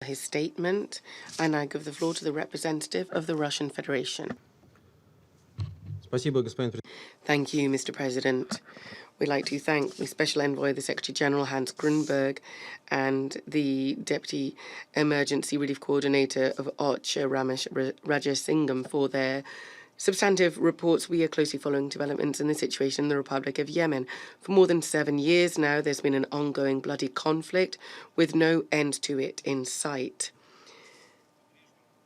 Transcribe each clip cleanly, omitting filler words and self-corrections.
his statement. I now give the floor to the representative of the Russian Federation. Thank you, Mr. President. We'd like to thank the Special Envoy, the Secretary General Hans Grunberg, and the Deputy Emergency Relief Coordinator of OCHA, Ramesh Rajasingham, for their substantive reports. We are closely following developments in the situation in the Republic of Yemen. For more than 7 years now, there's been an ongoing bloody conflict with no end to it in sight.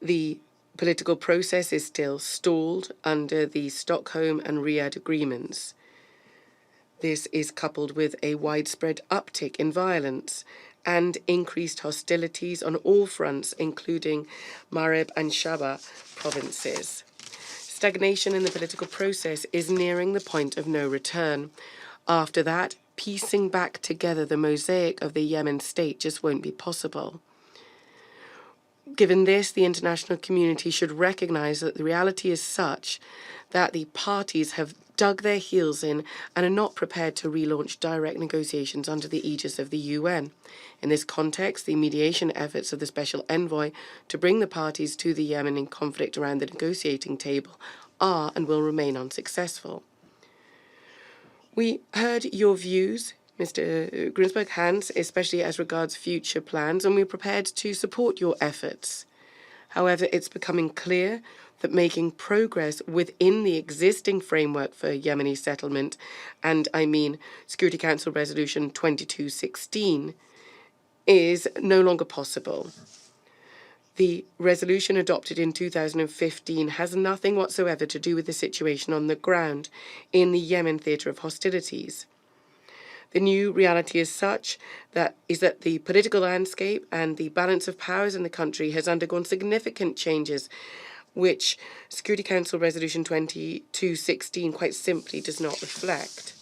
The political process is still stalled under the Stockholm and Riyadh agreements. This is coupled with a widespread uptick in violence and increased hostilities on all fronts, including Marib and Shaba provinces. Stagnation in the political process is nearing the point of no return. After that, piecing back together the mosaic of the Yemen state just won't be possible. Given this, the international community should recognize that the reality is such that the parties have dug their heels in and are not prepared to relaunch direct negotiations under the aegis of the UN. In this context, the mediation efforts of the Special Envoy to bring the parties to the Yemeni conflict around the negotiating table are and will remain unsuccessful. We heard your views, Mr. Grunberg, Hans, especially as regards future plans, and we're prepared to support your efforts. However, it's becoming clear that making progress within the existing framework for Yemeni settlement, and I mean Security Council Resolution 2216, is no longer possible. The resolution adopted in 2015 has nothing whatsoever to do with the situation on the ground in the Yemen theatre of hostilities. The new reality is such that the political landscape and the balance of powers in the country has undergone significant changes, which Security Council Resolution 2216 quite simply does not reflect.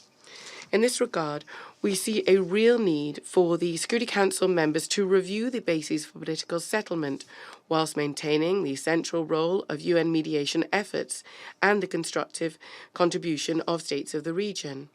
In this regard, we see a real need for the Security Council members to review the bases for political settlement, whilst maintaining the central role of UN mediation efforts and the constructive contribution of states of the region.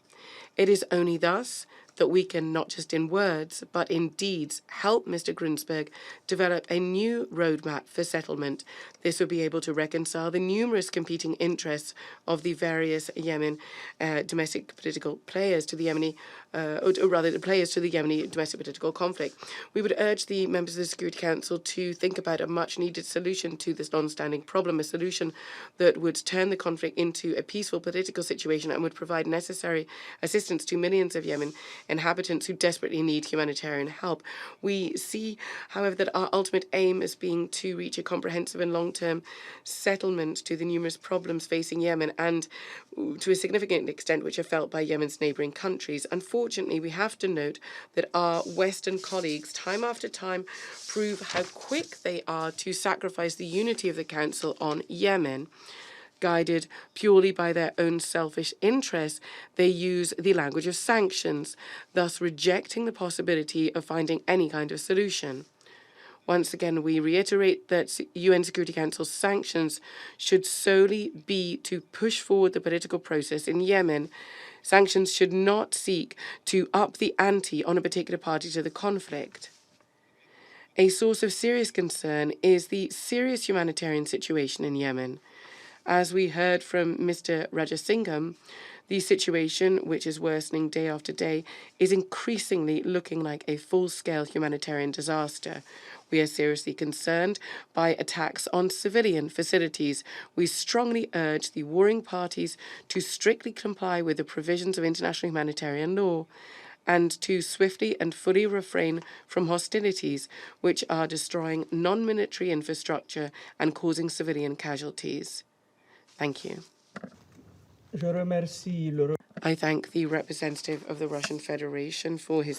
It is only thus that we can, not just in words, but in deeds, help Mr. Grunberg develop a new roadmap for settlement. This will be able to reconcile the numerous competing interests of the various Yemen domestic political players to the Yemeni, the players to the Yemeni domestic political conflict. We would urge the members of the Security Council to think about a much-needed solution to this long-standing problem, a solution that would turn the conflict into a peaceful political situation and would provide necessary assistance to millions of Yemen inhabitants who desperately need humanitarian help. We see, however, that our ultimate aim is being to reach a comprehensive and long-term settlement to the numerous problems facing Yemen, and to a significant extent which are felt by Yemen's neighbouring countries. Unfortunately, we have to note that our Western colleagues, time after time, prove how quick they are to sacrifice the unity of the Council on Yemen. Guided purely by their own selfish interests, they use the language of sanctions, thus rejecting the possibility of finding any kind of solution. Once again, we reiterate that UN Security Council sanctions should solely be to push forward the political process in Yemen. Sanctions should not seek to up the ante on a particular party to the conflict. A source of serious concern is the serious humanitarian situation in Yemen. As we heard from Mr. Rajasingham, the situation, which is worsening day after day, is increasingly looking like a full-scale humanitarian disaster. We are seriously concerned by attacks on civilian facilities. We strongly urge the warring parties to strictly comply with the provisions of international humanitarian law and to swiftly and fully refrain from hostilities which are destroying non-military infrastructure and causing civilian casualties. Thank you. I thank the representative of the Russian Federation for his